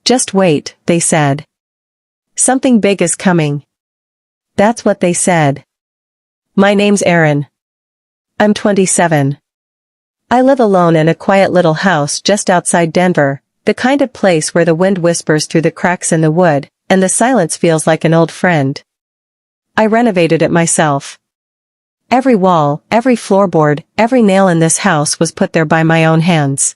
Just wait, they said. Something big is coming. That's what they said. My name's Erin. I'm 27. I live alone in a quiet little house just outside Denver, the kind of place where the wind whispers through the cracks in the wood, and the silence feels like an old friend. I renovated it myself. Every wall, every floorboard, every nail in this house was put there by my own hands.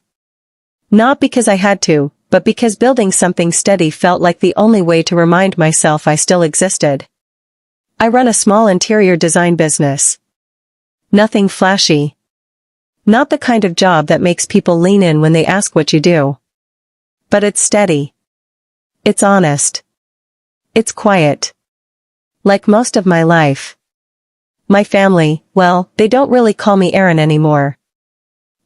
Not because I had to, but because building something steady felt like the only way to remind myself I still existed. I run a small interior design business. Nothing flashy. Not the kind of job that makes people lean in when they ask what you do. But it's steady. It's honest. It's quiet. Like most of my life. My family, well, they don't really call me Erin anymore.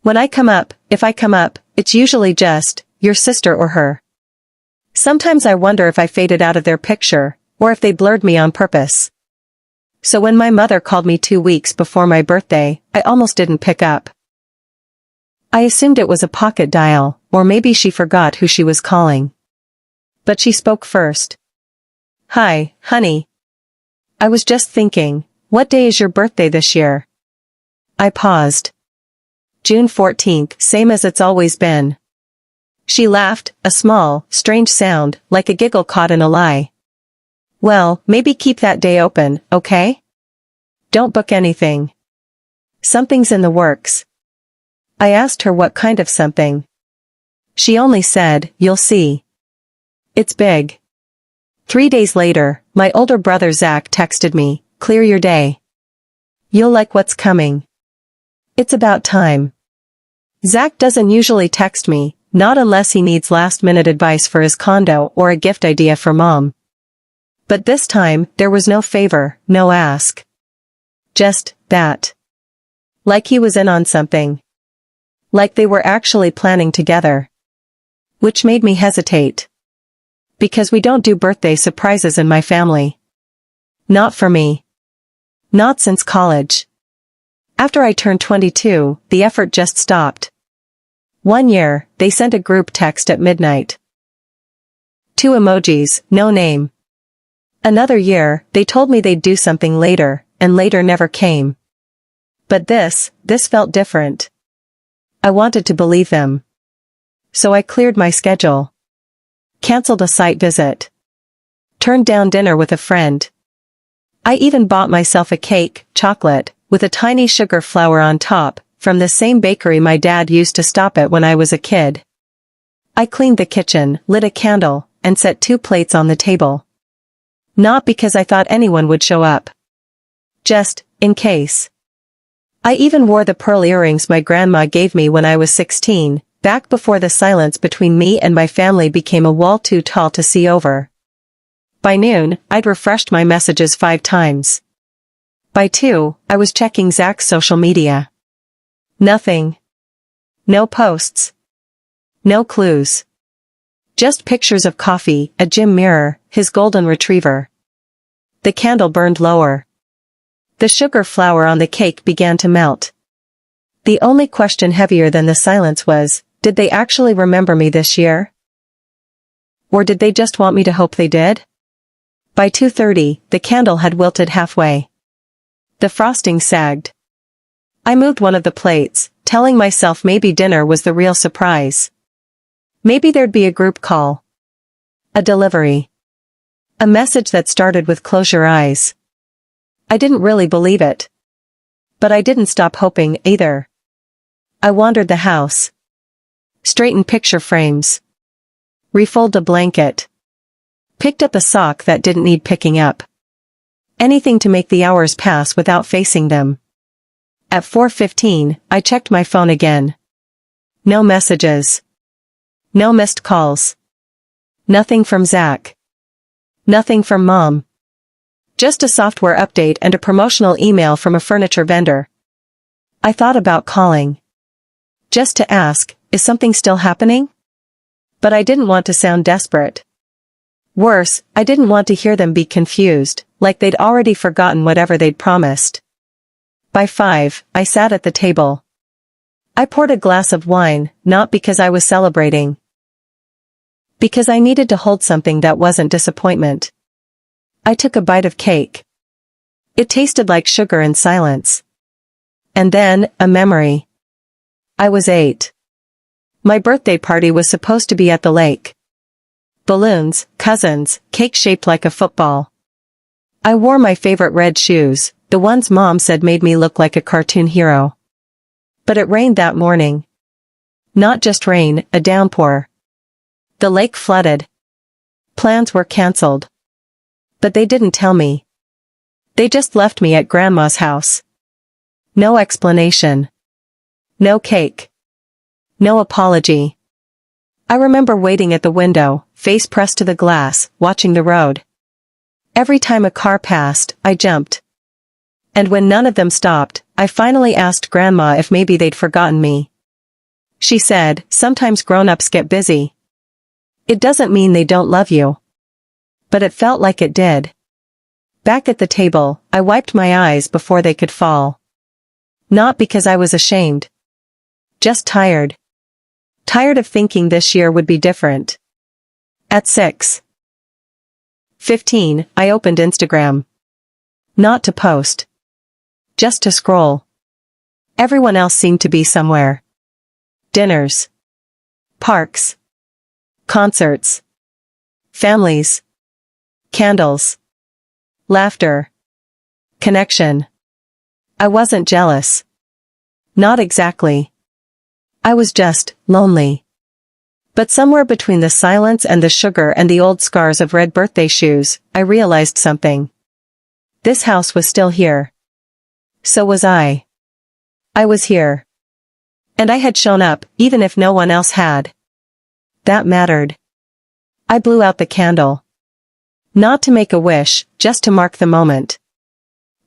When I come up, if I come up, it's usually just, your sister or her. Sometimes I wonder if I faded out of their picture, or if they blurred me on purpose. So when my mother called me 2 weeks before my birthday, I almost didn't pick up. I assumed it was a pocket dial, or maybe she forgot who she was calling. But she spoke first. Hi, honey. I was just thinking, what day is your birthday this year? I paused. June 14th, same as it's always been. She laughed, a small, strange sound, like a giggle caught in a lie. Well, maybe keep that day open, okay? Don't book anything. Something's in the works. I asked her what kind of something. She only said, you'll see. It's big. 3 days later, my older brother Zach texted me, clear your day. You'll like what's coming. It's about time. Zach doesn't usually text me, not unless he needs last-minute advice for his condo or a gift idea for mom. But this time, there was no favor, no ask. Just that. Like he was in on something. Like they were actually planning together. Which made me hesitate. Because we don't do birthday surprises in my family. Not for me. Not since college. After I turned 22, the effort just stopped. 1 year, they sent a group text at midnight. 2 emojis, no name. Another year, they told me they'd do something later, and later never came. But this felt different. I wanted to believe them. So I cleared my schedule. Cancelled a site visit. Turned down dinner with a friend. I even bought myself a cake, chocolate, with a tiny sugar flower on top, from the same bakery my dad used to stop at when I was a kid. I cleaned the kitchen, lit a candle, and set 2 plates on the table. Not because I thought anyone would show up. Just, in case. I even wore the pearl earrings my grandma gave me when I was 16, back before the silence between me and my family became a wall too tall to see over. By noon, I'd refreshed my messages 5 times. By 2, I was checking Zach's social media. Nothing. No posts. No clues. Just pictures of coffee, a gym mirror, his golden retriever. The candle burned lower. The sugar flour on the cake began to melt. The only question heavier than the silence was, did they actually remember me this year? Or did they just want me to hope they did? By 2:30, the candle had wilted halfway. The frosting sagged. I moved one of the plates, telling myself maybe dinner was the real surprise. Maybe there'd be a group call. A delivery. A message that started with close your eyes. I didn't really believe it. But I didn't stop hoping, either. I wandered the house. Straightened picture frames. Refolded a blanket. Picked up a sock that didn't need picking up. Anything to make the hours pass without facing them. At 4:15, I checked my phone again. No messages. No missed calls. Nothing from Zach. Nothing from Mom. Just a software update and a promotional email from a furniture vendor. I thought about calling. Just to ask, is something still happening? But I didn't want to sound desperate. Worse, I didn't want to hear them be confused, like they'd already forgotten whatever they'd promised. By 5, I sat at the table. I poured a glass of wine, not because I was celebrating, Because I needed to hold something that wasn't disappointment. I took a bite of cake. It tasted like sugar in silence. And then, a memory. I was 8. My birthday party was supposed to be at the lake. Balloons, cousins, cake shaped like a football. I wore my favorite red shoes, the ones Mom said made me look like a cartoon hero. But it rained that morning. Not just rain, a downpour. The lake flooded. Plans were cancelled. But they didn't tell me. They just left me at Grandma's house. No explanation. No cake. No apology. I remember waiting at the window, face pressed to the glass, watching the road. Every time a car passed, I jumped. And when none of them stopped, I finally asked Grandma if maybe they'd forgotten me. She said, "Sometimes grown-ups get busy. It doesn't mean they don't love you." But it felt like it did. Back at the table, I wiped my eyes before they could fall. Not because I was ashamed. Just tired. Tired of thinking this year would be different. At 6:15, I opened Instagram. Not to post. Just to scroll. Everyone else seemed to be somewhere. Dinners. Parks. Concerts. Families. Candles. Laughter. Connection. I wasn't jealous. Not exactly. I was just lonely. But somewhere between the silence and the sugar and the old scars of red birthday shoes, I realized something. This house was still here. So was I. I was here. And I had shown up, even if no one else had. That mattered. I blew out the candle. Not to make a wish, just to mark the moment.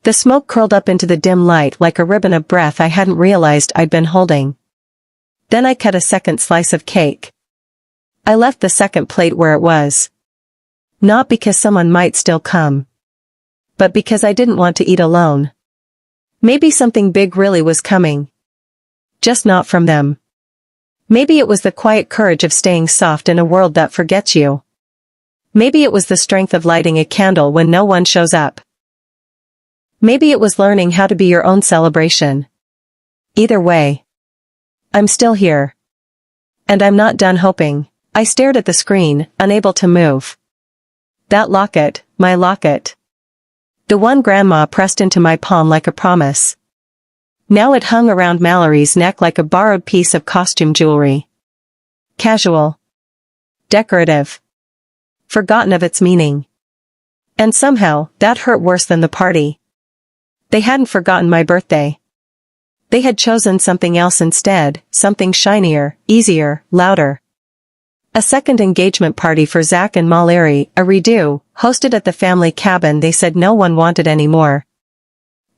The smoke curled up into the dim light like a ribbon of breath I hadn't realized I'd been holding. Then I cut a second slice of cake. I left the second plate where it was. Not because someone might still come. But because I didn't want to eat alone. Maybe something big really was coming. Just not from them. Maybe it was the quiet courage of staying soft in a world that forgets you. Maybe it was the strength of lighting a candle when no one shows up. Maybe it was learning how to be your own celebration. Either way. I'm still here. And I'm not done hoping. I stared at the screen, unable to move. That locket, my locket. The one Grandma pressed into my palm like a promise. Now it hung around Mallory's neck like a borrowed piece of costume jewelry. Casual. Decorative. Forgotten of its meaning. And somehow, that hurt worse than the party. They hadn't forgotten my birthday. They had chosen something else instead, something shinier, easier, louder. A second engagement party for Zach and Mallory, a redo, hosted at the family cabin they said no one wanted anymore.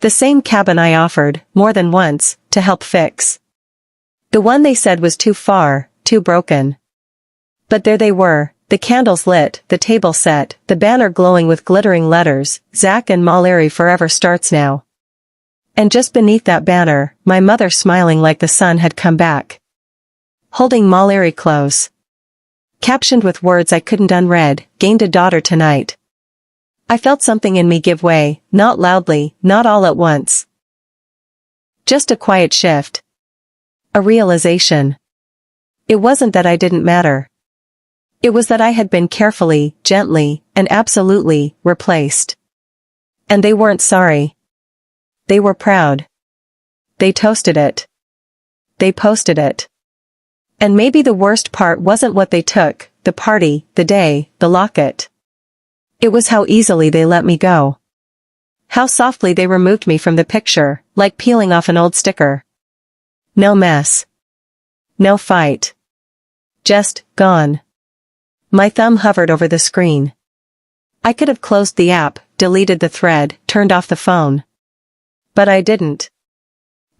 The same cabin I offered, more than once, to help fix. The one they said was too far, too broken. But there they were, the candles lit, the table set, the banner glowing with glittering letters, Zach and Mallory forever starts now. And just beneath that banner, my mother smiling like the sun had come back. Holding Mallory close. Captioned with words I couldn't unread, gained a daughter tonight. I felt something in me give way, not loudly, not all at once. Just a quiet shift. A realization. It wasn't that I didn't matter. It was that I had been carefully, gently, and absolutely, replaced. And they weren't sorry. They were proud. They toasted it. They posted it. And maybe the worst part wasn't what they took, the party, the day, the locket. It was how easily they let me go. How softly they removed me from the picture, like peeling off an old sticker. No mess. No fight. Just, gone. My thumb hovered over the screen. I could have closed the app, deleted the thread, turned off the phone. But I didn't.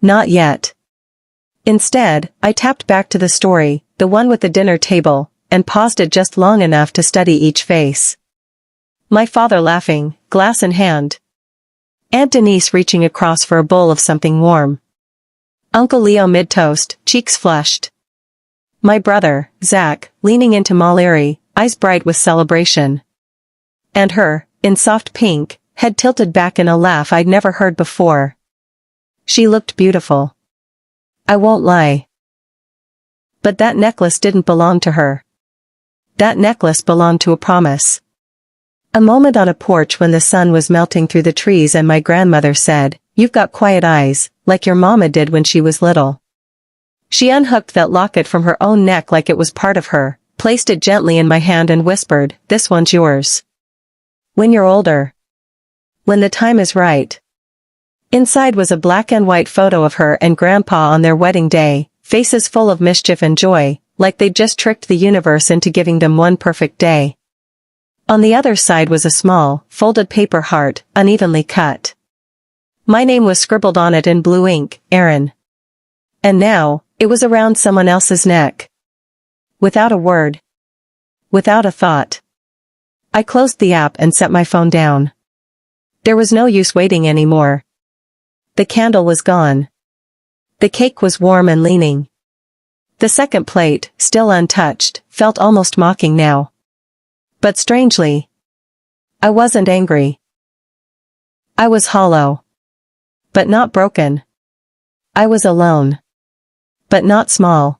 Not yet. Instead, I tapped back to the story, the one with the dinner table, and paused it just long enough to study each face. My father laughing, glass in hand. Aunt Denise reaching across for a bowl of something warm. Uncle Leo mid-toast, cheeks flushed. My brother, Zach, leaning into Mallory, eyes bright with celebration. And her, in soft pink, head tilted back in a laugh I'd never heard before. She looked beautiful. I won't lie. But that necklace didn't belong to her. That necklace belonged to a promise. A moment on a porch when the sun was melting through the trees and my grandmother said, "You've got quiet eyes, like your mama did when she was little." She unhooked that locket from her own neck like it was part of her, placed it gently in my hand and whispered, "This one's yours. When you're older. When the time is right." Inside was a black and white photo of her and Grandpa on their wedding day, faces full of mischief and joy, like they'd just tricked the universe into giving them one perfect day. On the other side was a small, folded paper heart, unevenly cut. My name was scribbled on it in blue ink, Aaron. And now, it was around someone else's neck. Without a word. Without a thought. I closed the app and set my phone down. There was no use waiting anymore. The candle was gone. The cake was warm and leaning. The second plate, still untouched, felt almost mocking now. But strangely, I wasn't angry. I was hollow. But not broken. I was alone. But not small.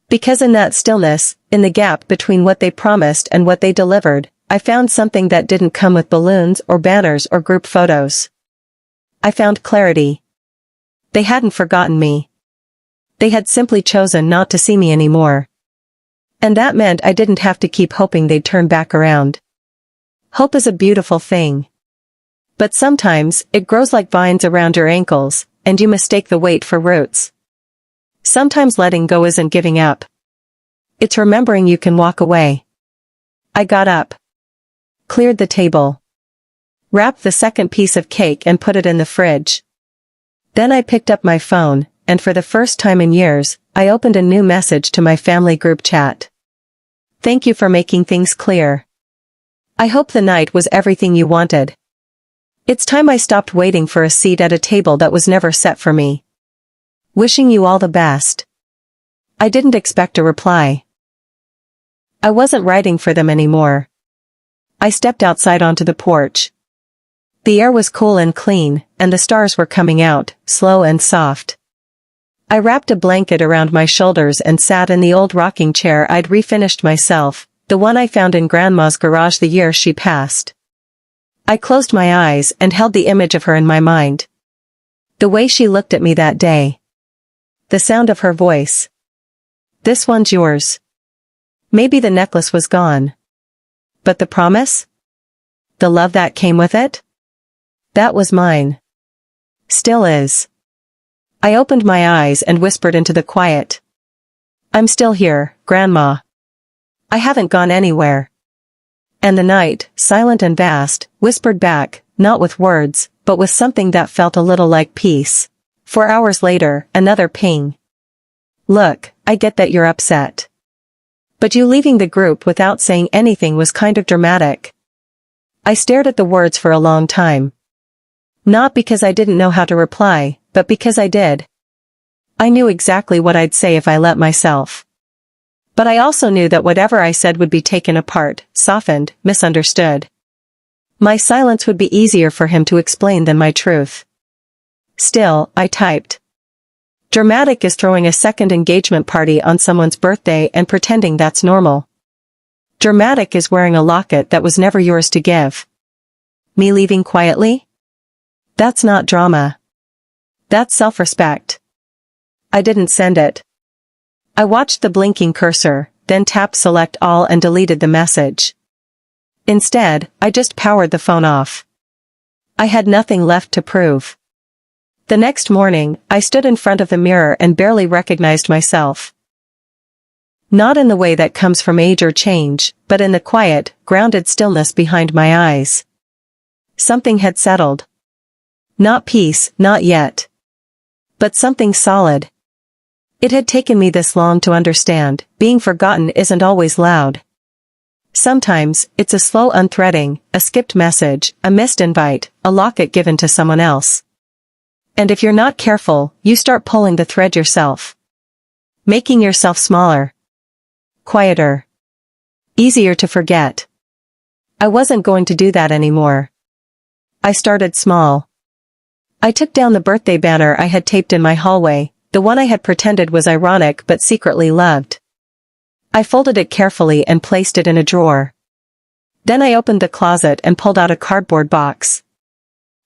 Because in that stillness, in the gap between what they promised and what they delivered, I found something that didn't come with balloons or banners or group photos. I found clarity. They hadn't forgotten me. They had simply chosen not to see me anymore. And that meant I didn't have to keep hoping they'd turn back around. Hope is a beautiful thing. But sometimes, it grows like vines around your ankles, and you mistake the weight for roots. Sometimes letting go isn't giving up. It's remembering you can walk away. I got up. Cleared the table. Wrapped the second piece of cake and put it in the fridge. Then I picked up my phone, and for the first time in years, I opened a new message to my family group chat. Thank you for making things clear. I hope the night was everything you wanted. It's time I stopped waiting for a seat at a table that was never set for me. Wishing you all the best. I didn't expect a reply. I wasn't writing for them anymore. I stepped outside onto the porch. The air was cool and clean, and the stars were coming out, slow and soft. I wrapped a blanket around my shoulders and sat in the old rocking chair I'd refinished myself, the one I found in Grandma's garage the year she passed. I closed my eyes and held the image of her in my mind. The way she looked at me that day. The sound of her voice. This one's yours. Maybe the necklace was gone. But the promise? The love that came with it? That was mine. Still is. I opened my eyes and whispered into the quiet. I'm still here, Grandma. I haven't gone anywhere. And the night, silent and vast, whispered back, not with words, but with something that felt a little like peace. 4 hours later, another ping. Look, I get that you're upset. But you leaving the group without saying anything was kind of dramatic. I stared at the words for a long time. Not because I didn't know how to reply, but because I did. I knew exactly what I'd say if I let myself. But I also knew that whatever I said would be taken apart, softened, misunderstood. My silence would be easier for him to explain than my truth. Still, I typed. Dramatic is throwing a second engagement party on someone's birthday and pretending that's normal. Dramatic is wearing a locket that was never yours to give. Me leaving quietly? That's not drama. That's self-respect. I didn't send it. I watched the blinking cursor, then tapped select all and deleted the message. Instead, I just powered the phone off. I had nothing left to prove. The next morning, I stood in front of the mirror and barely recognized myself. Not in the way that comes from age or change, but in the quiet, grounded stillness behind my eyes. Something had settled. Not peace, not yet. But something solid. It had taken me this long to understand, being forgotten isn't always loud. Sometimes, it's a slow unthreading, a skipped message, a missed invite, a locket given to someone else. And if you're not careful, you start pulling the thread yourself. Making yourself smaller. Quieter. Easier to forget. I wasn't going to do that anymore. I started small. I took down the birthday banner I had taped in my hallway, the one I had pretended was ironic but secretly loved. I folded it carefully and placed it in a drawer. Then I opened the closet and pulled out a cardboard box.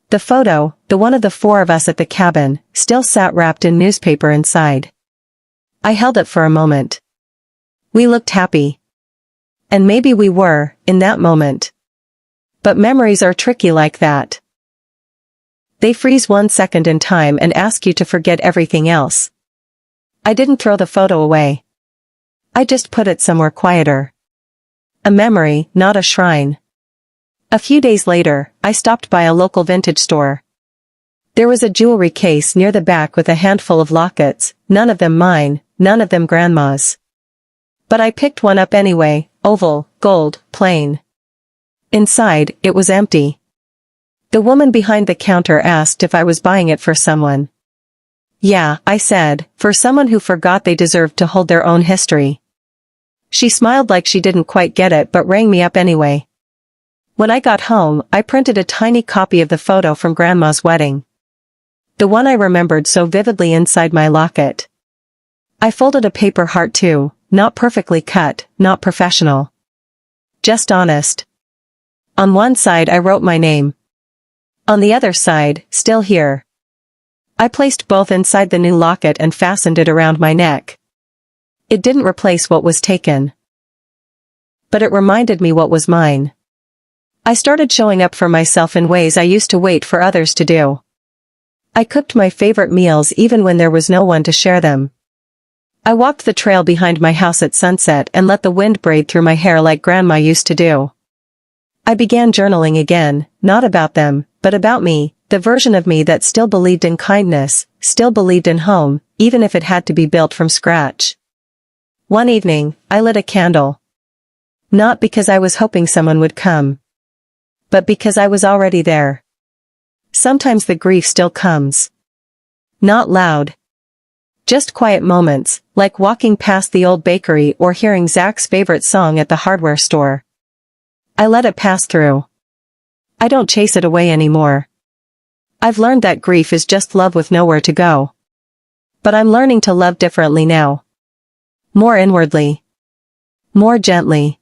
The photo, the one of the four of us at the cabin, still sat wrapped in newspaper inside. I held it for a moment. We looked happy. And maybe we were, in that moment. But memories are tricky like that. They freeze 1 second in time and ask you to forget everything else. I didn't throw the photo away. I just put it somewhere quieter. A memory, not a shrine. A few days later, I stopped by a local vintage store. There was a jewelry case near the back with a handful of lockets, none of them mine, none of them grandma's. But I picked one up anyway, oval, gold, plain. Inside, it was empty. The woman behind the counter asked if I was buying it for someone. Yeah, I said, for someone who forgot they deserved to hold their own history. She smiled like she didn't quite get it but rang me up anyway. When I got home, I printed a tiny copy of the photo from Grandma's wedding. The one I remembered so vividly inside my locket. I folded a paper heart too, not perfectly cut, not professional. Just honest. On one side I wrote my name. On the other side, still here. I placed both inside the new locket and fastened it around my neck. It didn't replace what was taken. But it reminded me what was mine. I started showing up for myself in ways I used to wait for others to do. I cooked my favorite meals even when there was no one to share them. I walked the trail behind my house at sunset and let the wind braid through my hair like Grandma used to do. I began journaling again, not about them, but about me, the version of me that still believed in kindness, still believed in home, even if it had to be built from scratch. One evening, I lit a candle. Not because I was hoping someone would come. But because I was already there. Sometimes the grief still comes. Not loud. Just quiet moments, like walking past the old bakery or hearing Zach's favorite song at the hardware store. I let it pass through. I don't chase it away anymore. I've learned that grief is just love with nowhere to go. But I'm learning to love differently now. More inwardly. More gently.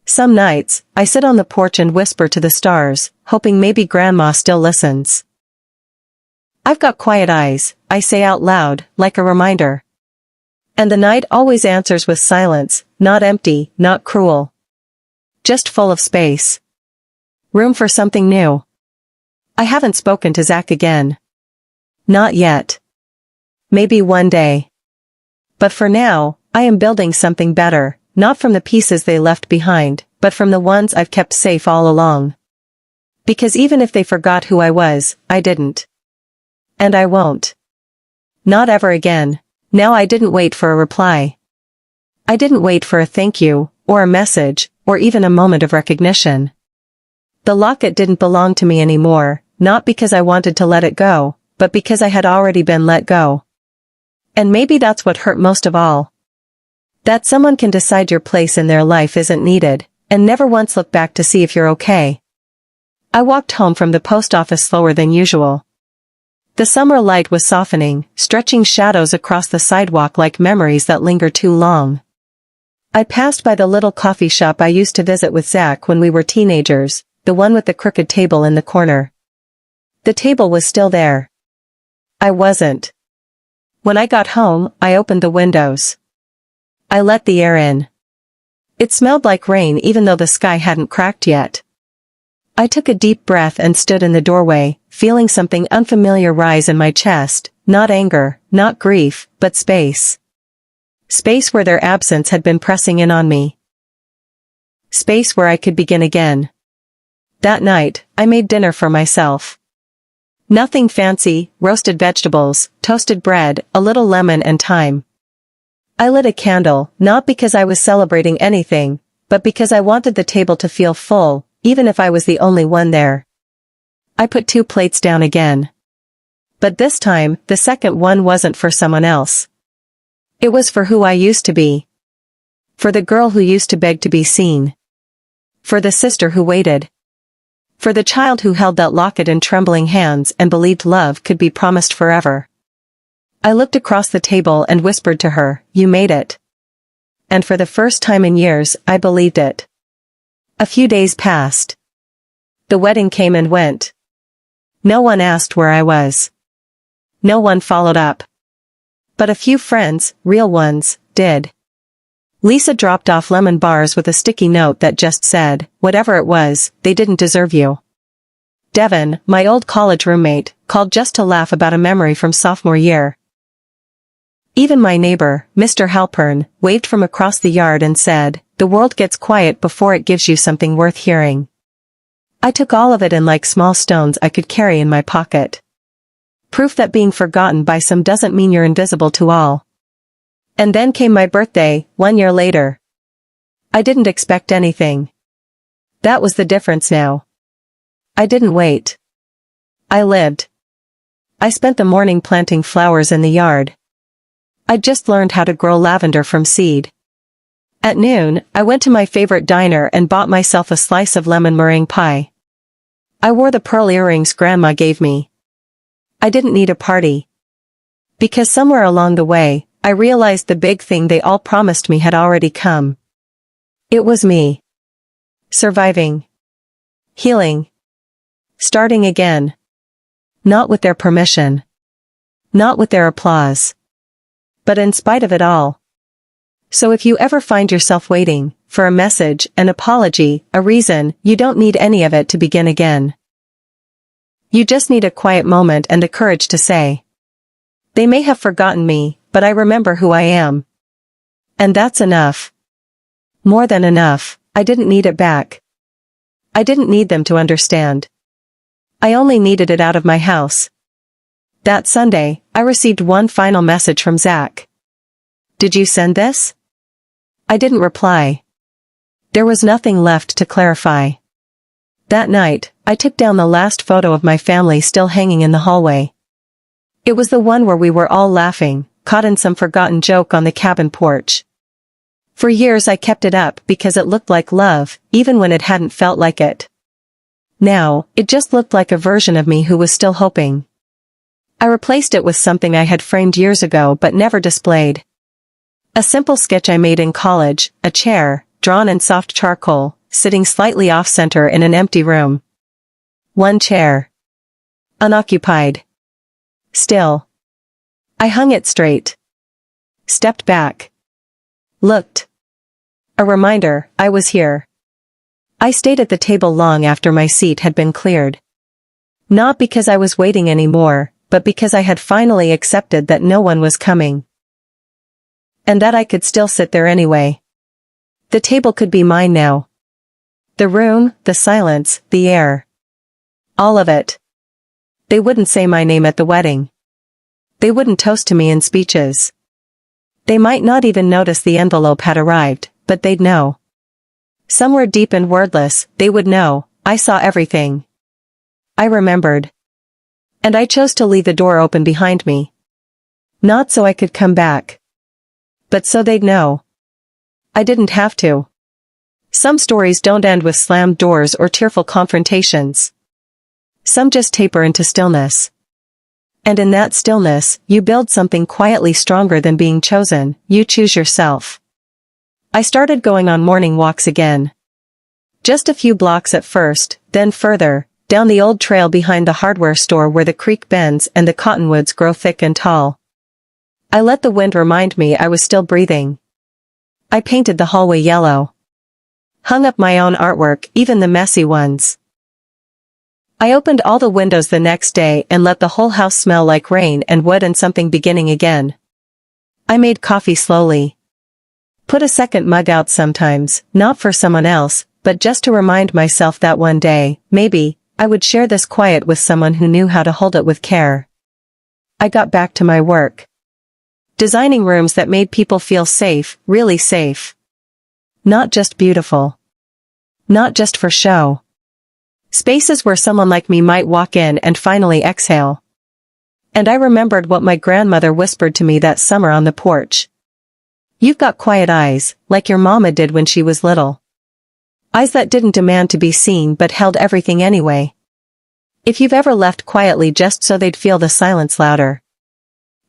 Some nights, I sit on the porch and whisper to the stars, hoping maybe Grandma still listens. I've got quiet eyes, I say out loud, like a reminder. And the night always answers with silence, not empty, not cruel. Just full of space. Room for something new. I haven't spoken to Zach again. Not yet. Maybe one day. But for now, I am building something better, not from the pieces they left behind, but from the ones I've kept safe all along. Because even if they forgot who I was, I didn't. And I won't. Not ever again. Now I didn't wait for a reply. I didn't wait for a thank you, or a message, or even a moment of recognition. The locket didn't belong to me anymore, not because I wanted to let it go, but because I had already been let go. And maybe that's what hurt most of all. That someone can decide your place in their life isn't needed, and never once look back to see if you're okay. I walked home from the post office slower than usual. The summer light was softening, stretching shadows across the sidewalk like memories that linger too long. I passed by the little coffee shop I used to visit with Zach when we were teenagers, the one with the crooked table in the corner. The table was still there. I wasn't. When I got home, I opened the windows. I let the air in. It smelled like rain even though the sky hadn't cracked yet. I took a deep breath and stood in the doorway, feeling something unfamiliar rise in my chest, not anger, not grief, but space. Space where their absence had been pressing in on me. Space where I could begin again. That night, I made dinner for myself. Nothing fancy, roasted vegetables, toasted bread, a little lemon and thyme. I lit a candle, not because I was celebrating anything, but because I wanted the table to feel full, even if I was the only one there. I put 2 plates down again. But this time, the second one wasn't for someone else. It was for who I used to be. For the girl who used to beg to be seen. For the sister who waited. For the child who held that locket in trembling hands and believed love could be promised forever. I looked across the table and whispered to her, "You made it." And for the first time in years, I believed it. A few days passed. The wedding came and went. No one asked where I was. No one followed up. But a few friends, real ones, did. Lisa dropped off lemon bars with a sticky note that just said, "Whatever it was, they didn't deserve you." Devin, my old college roommate, called just to laugh about a memory from sophomore year. Even my neighbor, Mr. Halpern, waved from across the yard and said, "The world gets quiet before it gives you something worth hearing." I took all of it in like small stones I could carry in my pocket. Proof that being forgotten by some doesn't mean you're invisible to all. And then came my birthday, 1 year later. I didn't expect anything. That was the difference now. I didn't wait. I lived. I spent the morning planting flowers in the yard. I'd just learned how to grow lavender from seed. At noon, I went to my favorite diner and bought myself a slice of lemon meringue pie. I wore the pearl earrings Grandma gave me. I didn't need a party. Because somewhere along the way, I realized the big thing they all promised me had already come. It was me. Surviving. Healing. Starting again. Not with their permission. Not with their applause. But in spite of it all. So if you ever find yourself waiting, for a message, an apology, a reason, you don't need any of it to begin again. You just need a quiet moment and the courage to say, "They may have forgotten me, but I remember who I am." And that's enough. More than enough. I didn't need it back. I didn't need them to understand. I only needed it out of my house. That Sunday, I received one final message from Zach. "Did you send this?" I didn't reply. There was nothing left to clarify. That night, I took down the last photo of my family still hanging in the hallway. It was the one where we were all laughing, caught in some forgotten joke on the cabin porch. For years I kept it up because it looked like love, even when it hadn't felt like it. Now, it just looked like a version of me who was still hoping. I replaced it with something I had framed years ago but never displayed. A simple sketch I made in college, a chair, drawn in soft charcoal, sitting slightly off-center in an empty room. One chair. Unoccupied. Still. I hung it straight. Stepped back. Looked. A reminder, I was here. I stayed at the table long after my seat had been cleared. Not because I was waiting anymore, but because I had finally accepted that no one was coming. And that I could still sit there anyway. The table could be mine now. The room, the silence, the air. All of it. They wouldn't say my name at the wedding. They wouldn't toast to me in speeches. They might not even notice the envelope had arrived, but they'd know. Somewhere deep and wordless, they would know, I saw everything. I remembered. And I chose to leave the door open behind me. Not so I could come back. But so they'd know. I didn't have to. Some stories don't end with slammed doors or tearful confrontations. Some just taper into stillness. And in that stillness, you build something quietly stronger than being chosen, you choose yourself. I started going on morning walks again. Just a few blocks at first, then further, down the old trail behind the hardware store where the creek bends and the cottonwoods grow thick and tall. I let the wind remind me I was still breathing. I painted the hallway yellow. Hung up my own artwork, even the messy ones. I opened all the windows the next day and let the whole house smell like rain and wood and something beginning again. I made coffee slowly. Put a second mug out sometimes, not for someone else, but just to remind myself that one day, maybe, I would share this quiet with someone who knew how to hold it with care. I got back to my work. Designing rooms that made people feel safe, really safe. Not just beautiful. Not just for show. Spaces where someone like me might walk in and finally exhale. And I remembered what my grandmother whispered to me that summer on the porch. You've got quiet eyes, like your mama did when she was little. Eyes that didn't demand to be seen but held everything anyway. If you've ever left quietly just so they'd feel the silence louder.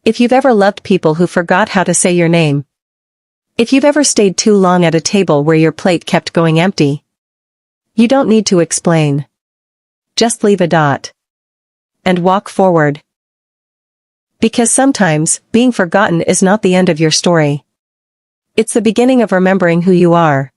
If you've ever loved people who forgot how to say your name. If you've ever stayed too long at a table where your plate kept going empty. You don't need to explain. Just leave a dot. And walk forward. Because sometimes, being forgotten is not the end of your story. It's the beginning of remembering who you are.